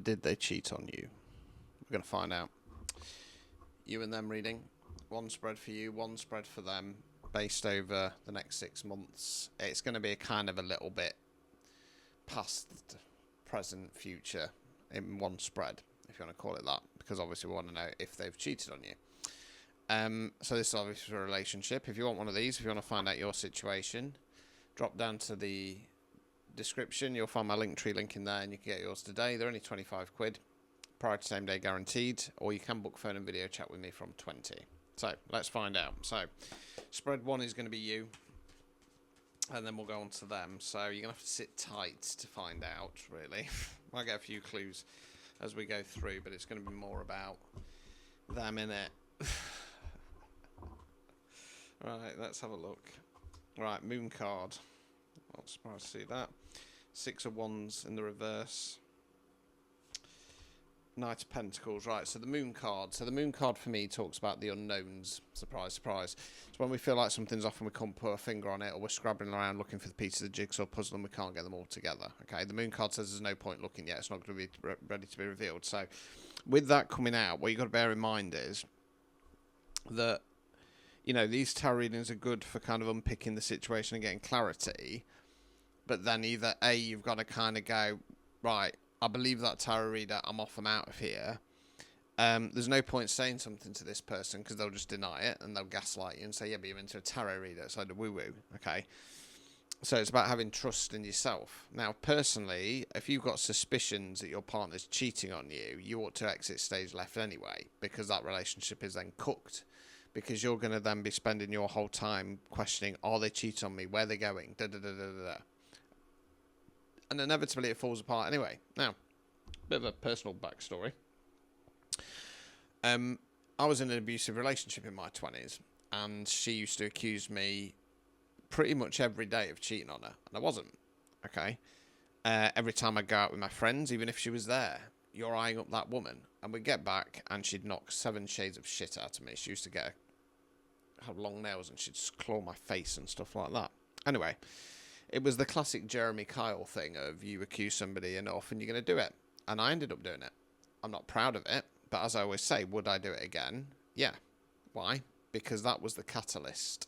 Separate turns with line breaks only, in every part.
Did they cheat on you? We're going to find out. You and them reading. One spread for you, one spread for them, based over the next 6 months. It's going to be a kind of a little bit past, present, future in one spread, if you want to call it that, because obviously we want to know if they've cheated on you. So this is obviously a relationship. If you want one of these, if you want to find out your situation, drop down to the description. You'll find my Linktree link in there, and you can get yours today. They're only 25 quid, prior to same day guaranteed, or you can book phone and video chat with me from 20. So let's find out. So spread one is going to be you, and then we'll go on to them. So you're going to have to sit tight to find out, really. Might get a few clues as we go through, but it's going to be more about them in it. Right, let's have a look. Right, moon card. Not surprised to see that. 6 of Wands in the reverse. Knight of Pentacles. Right, so the moon card. So the moon card for me talks about the unknowns. Surprise, surprise. It's when we feel like something's off and we can't put a finger on it, or we're scrabbling around looking for the pieces of the jigsaw puzzle and we can't get them all together. Okay, the moon card says there's no point looking yet. It's not going to be ready to be revealed. So with that coming out, what you've got to bear in mind is that, you know, these tarot readings are good for kind of unpicking the situation and getting clarity. But then either A, you've got to kind of go, right, I believe that tarot reader, I'm off, I'm out of here. There's no point saying something to this person because they'll just deny it and they'll gaslight you and say, yeah, but you're into a tarot reader. It's like a woo-woo, okay? So it's about having trust in yourself. Now, personally, if you've got suspicions that your partner's cheating on you, you ought to exit stage left anyway, because that relationship is then cooked. Because you're going to then be spending your whole time questioning, are they cheating on me? Where are they going? Da, da, da, da, da. And inevitably it falls apart anyway. Now, bit of a personal backstory. I was in an abusive relationship in my 20s, and she used to accuse me pretty much every day of cheating on her, and I wasn't. Okay, every time I go out with my friends, even if she was there, you're eyeing up that woman, and we'd get back, and she'd knock 7 shades of shit out of me. She used to have long nails, and she'd just claw my face and stuff like that. Anyway, it was the classic Jeremy Kyle thing of you accuse somebody enough, and you're going to do it, and I ended up doing it. I'm not proud of it, but as I always say, would I do it again? Yeah. Why? Because that was the catalyst.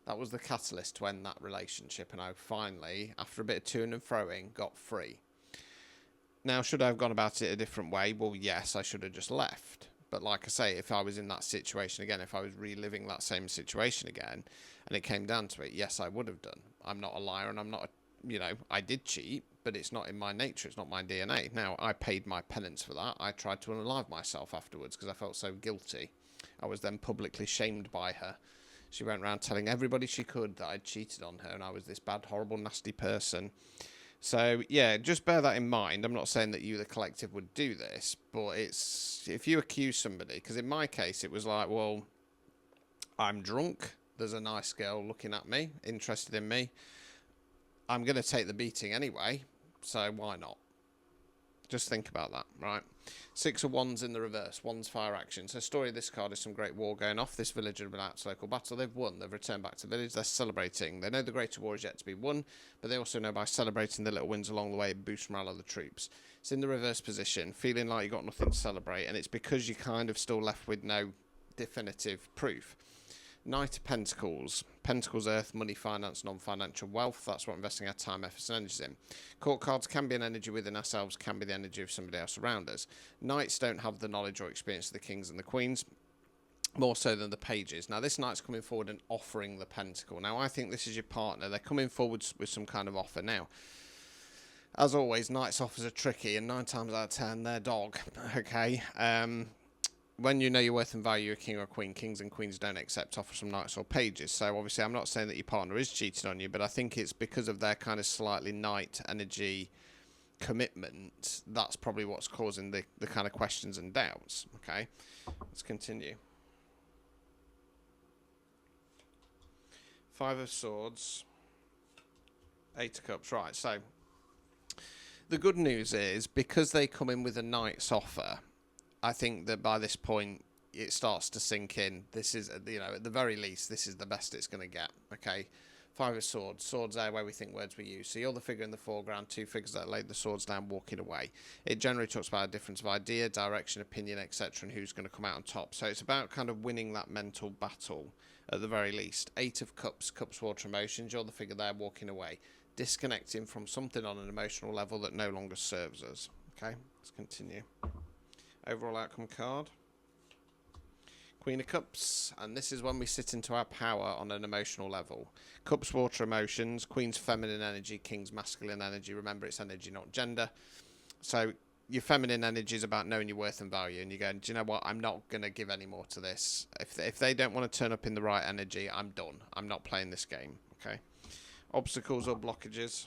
That was the catalyst to end that relationship, and I finally, after a bit of toing and froing, got free. Now, should I have gone about it a different way? Well, yes, I should have just left. But like I say, if I was in that situation again, if I was reliving that same situation again, and it came down to it, yes, I would have done. I'm not a liar, and I'm not, I did cheat, but it's not in my nature. It's not my DNA. Now, I paid my penance for that. I tried to unalive myself afterwards because I felt so guilty. I was then publicly shamed by her. She went around telling everybody she could that I'd cheated on her and I was this bad, horrible, nasty person. So, yeah, just bear that in mind. I'm not saying that you, the collective, would do this, but it's if you accuse somebody, because in my case, it was like, well, I'm drunk. There's a nice girl looking at me, interested in me. I'm going to take the beating anyway, so why not? Just think about that, right? 6 of Wands in the reverse. Wands fire action. So story of this card is some great war going off. This villager have been out to local battle. They've won. They've returned back to the village. They're celebrating. They know the greater war is yet to be won, but they also know by celebrating the little wins along the way, it boosts morale of the troops. It's in the reverse position, feeling like you've got nothing to celebrate, and it's because you're kind of still left with no definitive proof. Knight of Pentacles. Pentacles, earth, money, finance, non-financial wealth. That's what investing our time, efforts and energies in. Court cards can be an energy within ourselves, can be the energy of somebody else around us. Knights don't have the knowledge or experience of the kings and the queens, more so than the pages. Now, this knight's coming forward and offering the pentacle. Now, I think this is your partner. They're coming forward with some kind of offer. Now, as always, knights' offers are tricky, and 9 times out of 10, they're dog. Okay? When you know your worth and value, a king or a queen, kings and queens don't accept offers from knights or pages. So obviously I'm not saying that your partner is cheating on you, but I think it's because of their kind of slightly knight energy commitment. That's probably what's causing the kind of questions and doubts. Okay, let's continue. 5 of Swords, 8 of Cups. Right, so the good news is because they come in with a knight's offer, I think that by this point, it starts to sink in. This is, at the very least, this is the best it's going to get, okay? Five of Swords. Swords are where we think words we use. So you're the figure in the foreground, two figures that laid the swords down walking away. It generally talks about a difference of idea, direction, opinion, etc., and who's going to come out on top. So it's about kind of winning that mental battle at the very least. Eight of Cups. Cups, water, emotions. You're the figure there walking away. Disconnecting from something on an emotional level that no longer serves us. Okay, let's continue. Overall outcome card. Queen of Cups, and this is when we sit into our power on an emotional level. Cups, water, emotions. Queen's feminine energy, King's masculine energy. Remember, it's energy, not gender. So your feminine energy is about knowing your worth and value, and you're going, do you know what? I'm not going to give any more to this. If they don't want to turn up in the right energy, I'm done. I'm not playing this game. Okay. Obstacles or blockages.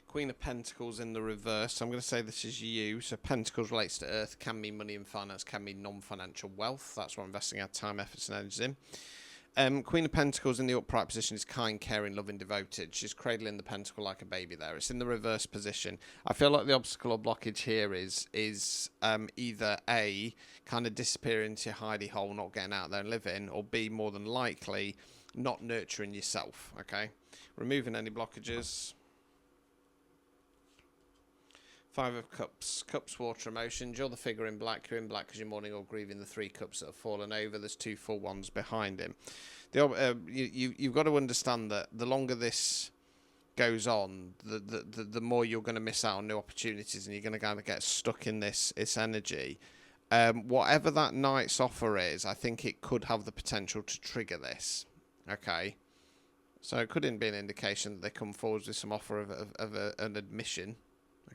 Queen of Pentacles in the reverse. So I'm going to say this is you. So Pentacles relates to Earth, can mean money and finance, can mean non-financial wealth. That's what I'm investing our time, efforts and energies in. Queen of Pentacles in the upright position is kind, caring, loving, devoted. She's cradling the pentacle like a baby there. It's in the reverse position. I feel like the obstacle or blockage here is either A, kind of disappearing into your hidey hole, not getting out there and living, or B, more than likely, not nurturing yourself. Okay? Removing any blockages. Five of Cups. Cups, water, emotions. You're the figure in black. You're in black because you're mourning or grieving the three cups that have fallen over. There's two full ones behind him. You've got to understand that the longer this goes on, the more you're going to miss out on new opportunities, and you're going to kind of get stuck in this energy. Whatever that Knight's offer is, I think it could have the potential to trigger this. Okay. So it couldn't be an indication that they come forward with some offer of an admission.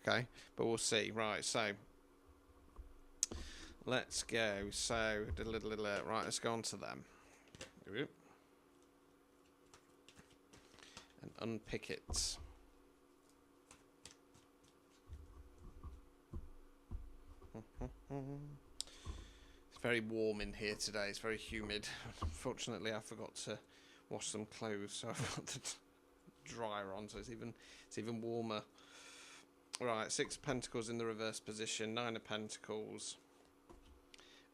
Okay, but we'll see. Right, so let's go. So, right, let's go on to them. And unpick it. It's very warm in here today. It's very humid. Unfortunately, I forgot to wash some clothes, so I've got the dryer on, so it's even warmer. Right, Six of Pentacles in the reverse position, Nine of Pentacles,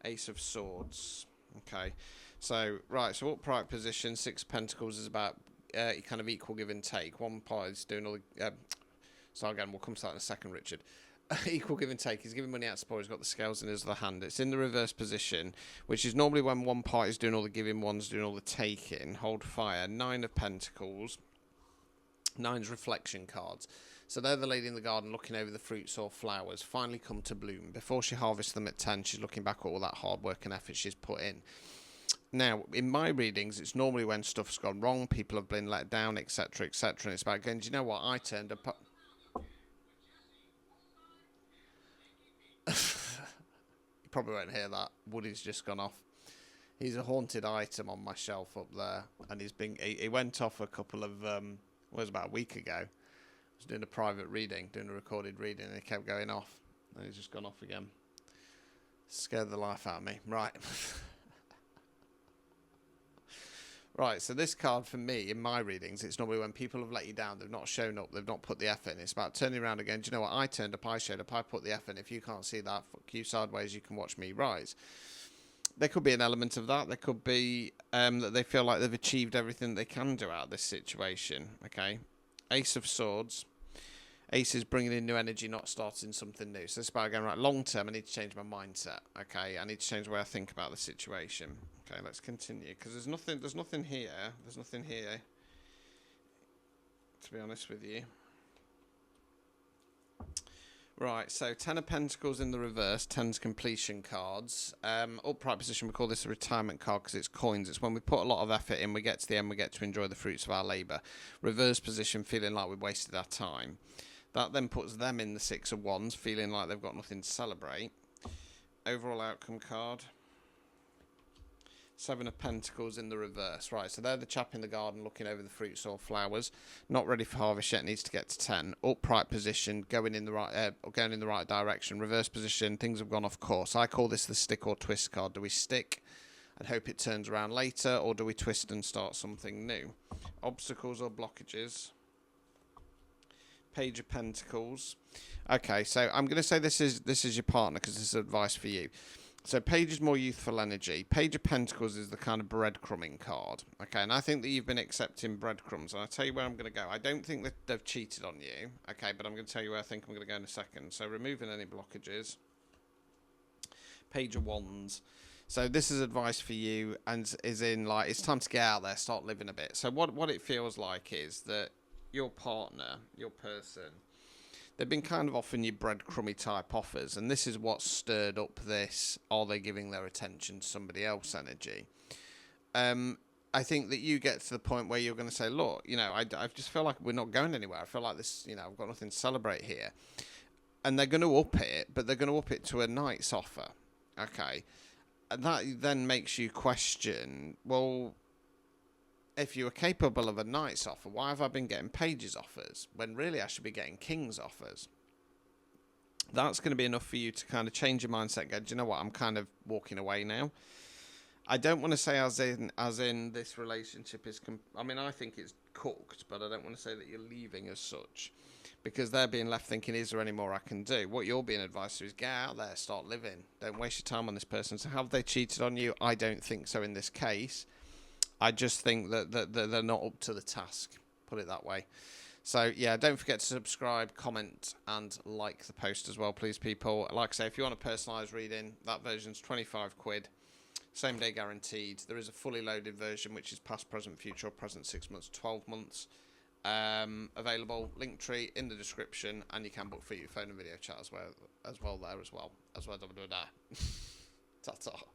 Ace of Swords. Okay, so, right, so upright position, Six of Pentacles is about kind of equal give and take. One part is doing all the... so again, we'll come to that in a second, Richard. Equal give and take. He's giving money out to support. He's got the scales in his other hand. It's in the reverse position, which is normally when one part is doing all the giving, one's doing all the taking. Hold fire. Nine of Pentacles. Nine's reflection cards. So they're the lady in the garden looking over the fruits or flowers, finally come to bloom. Before she harvests them at 10, she's looking back at all that hard work and effort she's put in. Now, in my readings, it's normally when stuff's gone wrong, people have been let down, etc., etc., and it's about going, do you know what, I turned up... You probably won't hear that. Woody's just gone off. He's a haunted item on my shelf up there, and he went off a couple of... it was about a week ago. I was doing a private reading, doing a recorded reading, and it kept going off. And he's just gone off again. Scared the life out of me. Right. Right, so this card for me, in my readings, it's normally when people have let you down, they've not shown up, they've not put the effort in. It's about turning around again. Do you know what? I turned up, I showed up, I put the effort in. If you can't see that, fuck you sideways, you can watch me rise. There could be an element of that. There could be that they feel like they've achieved everything they can do out of this situation. Okay. Ace of Swords. Ace is bringing in new energy, not starting something new. So it's about going, right, long term, I need to change my mindset. Okay, I need to change the way I think about the situation. Okay, let's continue. Because there's nothing here. There's nothing here, to be honest with you. Right, so 10 of Pentacles in the reverse, 10's completion cards. Upright position, we call this a retirement card because it's coins. It's when we put a lot of effort in, we get to the end, we get to enjoy the fruits of our labour. Reverse position, feeling like we've wasted our time. That then puts them in the Six of Wands, feeling like they've got nothing to celebrate. Overall outcome card. Seven of Pentacles in the reverse. Right, so they're the chap in the garden looking over the fruits or flowers. Not ready for harvest yet, needs to get to 10. Upright position, going in the right direction. Reverse position, things have gone off course. I call this the stick or twist card. Do we stick and hope it turns around later, or do we twist and start something new? Obstacles or blockages. Page of Pentacles. Okay, so I'm going to say this is your partner because this is advice for you. So Page is more youthful energy. Page of Pentacles is the kind of breadcrumbing card. Okay, and I think that you've been accepting breadcrumbs. And I'll tell you where I'm going to go. I don't think that they've cheated on you. Okay, but I'm going to tell you where I think I'm going to go in a second. So removing any blockages. Page of Wands. So this is advice for you, and is in like, it's time to get out there, start living a bit. So what it feels like is that your partner, your person, they've been kind of offering you breadcrumby type offers, and this is what stirred up this, are they giving their attention to somebody else energy. I think that you get to the point where you're going to say, look, you know, I just feel like we're not going anywhere. I feel like this, you know, I've got nothing to celebrate here. And they're going to up it, but they're going to up it to a night's offer. Okay. And that then makes you question, well, if you were capable of a night's offer, why have I been getting Page's offers when really I should be getting King's offers? That's going to be enough for you to kind of change your mindset and go, do you know what, I'm kind of walking away now. I don't want to say as in this relationship is, I mean, I think it's cooked, but I don't want to say that you're leaving as such, because they're being left thinking, is there any more I can do? What you're being advised to is get out there, start living. Don't waste your time on this person. So have they cheated on you? I don't think so in this case. I just think that they're not up to the task, put it that way. So, yeah, don't forget to subscribe, comment, and like the post as well, please, people. Like I say, if you want a personalised reading, that version's 25 quid. Same day guaranteed. There is a fully loaded version, which is past, present, future, or present 6 months, 12 months. Available. Linktree in the description, and you can book for your phone and video chat as well there as well. Ta-ta.